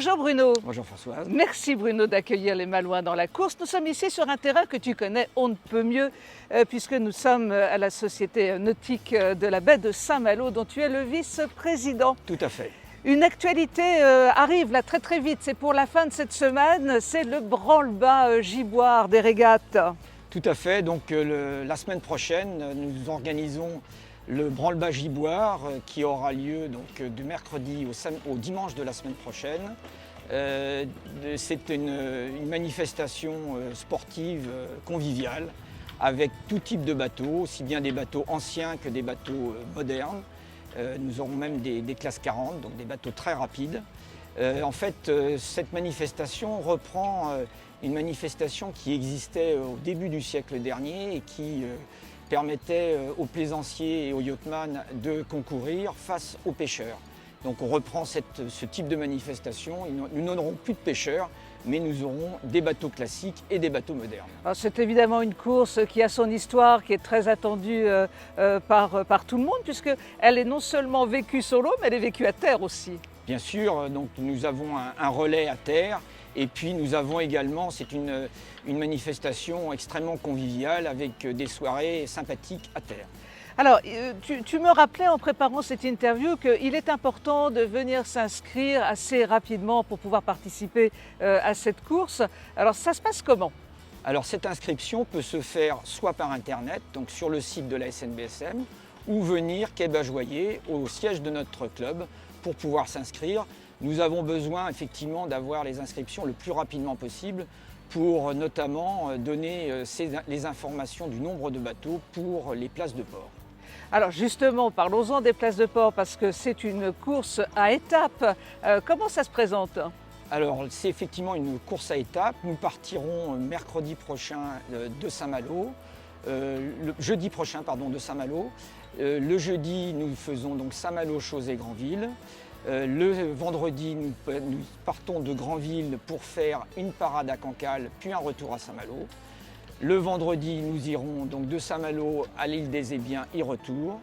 Bonjour Bruno. Bonjour Françoise. Merci Bruno d'accueillir les Malouins dans la course. Nous sommes ici sur un terrain que tu connais on ne peut mieux puisque nous sommes à la Société nautique de la baie de Saint-Malo dont tu es le vice-président. Tout à fait. Une actualité arrive là très vite, c'est pour la fin de cette semaine, c'est le branle-bas giboire des régates. Tout à fait, donc la semaine prochaine nous organisons le branle-bas giboire qui aura lieu donc, du mercredi au dimanche de la semaine prochaine. C'est une manifestation sportive conviviale avec tout type de bateaux, aussi bien des bateaux anciens que des bateaux modernes. Nous aurons même des classes 40, donc des bateaux très rapides. En fait, cette manifestation reprend une manifestation qui existait au début du siècle dernier et qui permettait aux plaisanciers et aux yachtman de concourir face aux pêcheurs. Donc on reprend ce type de manifestation. Nous n'aurons plus de pêcheurs, mais nous aurons des bateaux classiques et des bateaux modernes. C'est évidemment une course qui a son histoire, qui est très attendue par tout le monde, puisqu'elle est non seulement vécue sur l'eau, mais elle est vécue à terre aussi. Bien sûr, donc nous avons un relais à terre, et puis nous avons également, c'est une manifestation extrêmement conviviale avec des soirées sympathiques à terre. Alors, tu me rappelais en préparant cette interview qu'il est important de venir s'inscrire assez rapidement pour pouvoir participer à cette course. Alors, ça se passe comment ? Alors, cette inscription peut se faire soit par Internet, donc sur le site de la SNBSM, ou venir quai Bajoyer, au siège de notre club, pour pouvoir s'inscrire. Nous avons besoin effectivement d'avoir les inscriptions le plus rapidement possible pour notamment donner les informations du nombre de bateaux pour les places de port. Alors justement, parlons-en des places de port parce que c'est une course à étapes. Comment ça se présente ? Alors c'est effectivement une course à étapes. Nous partirons mercredi prochain de Saint-Malo, le jeudi prochain pardon, de Saint-Malo. Le jeudi, nous faisons donc Saint-Malo, Chausey, Granville. Le vendredi, nous partons de Granville pour faire une parade à Cancale, puis un retour à Saint-Malo. Le vendredi, nous irons donc de Saint-Malo à l'île des Ébiens et retour.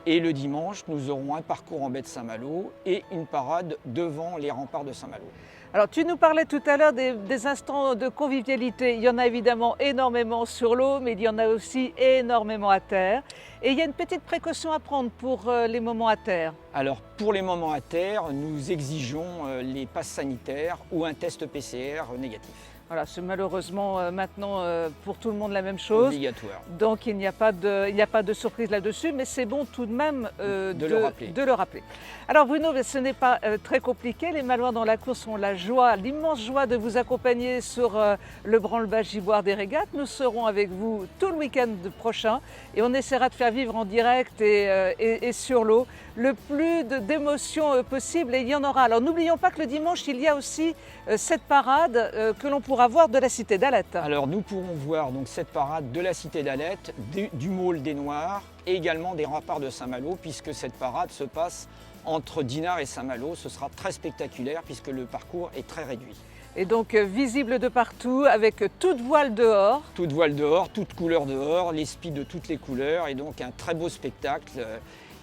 Et le dimanche, nous aurons un parcours en baie de Saint-Malo et une parade devant les remparts de Saint-Malo. Alors tu nous parlais tout à l'heure des instants de convivialité. Il y en a évidemment énormément sur l'eau, mais il y en a aussi énormément à terre. Et il y a une petite précaution à prendre pour les moments à terre. Alors pour les moments à terre, nous exigeons les passes sanitaires ou un test PCR négatif. Voilà, c'est malheureusement maintenant pour tout le monde la même chose. Obligatoire. Donc il n'y a pas de surprise là-dessus, mais c'est bon tout de même de le rappeler. Alors Bruno, ce n'est pas très compliqué. Les Malouins dans la course ont l'immense joie de vous accompagner sur le branle-bas giboire des régates. Nous serons avec vous tout le week-end prochain et on essaiera de faire vivre en direct et sur l'eau le plus d'émotions possible et il y en aura. Alors n'oublions pas que le dimanche, il y a aussi cette parade que l'on pourra voir de la Cité d'Alette. Alors nous pourrons voir donc cette parade de la Cité d'Alette, du Môle des Noirs et également des remparts de Saint-Malo puisque cette parade se passe entre Dinard et Saint-Malo. Ce sera très spectaculaire puisque le parcours est très réduit. Et donc visible de partout avec toute voile dehors. Toute voile dehors, toute couleur dehors, les spies de toutes les couleurs et donc un très beau spectacle.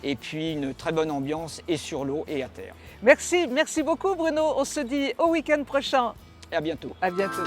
Et puis une très bonne ambiance et sur l'eau et à terre. Merci beaucoup Bruno, on se dit au week-end prochain. Et à bientôt. À bientôt.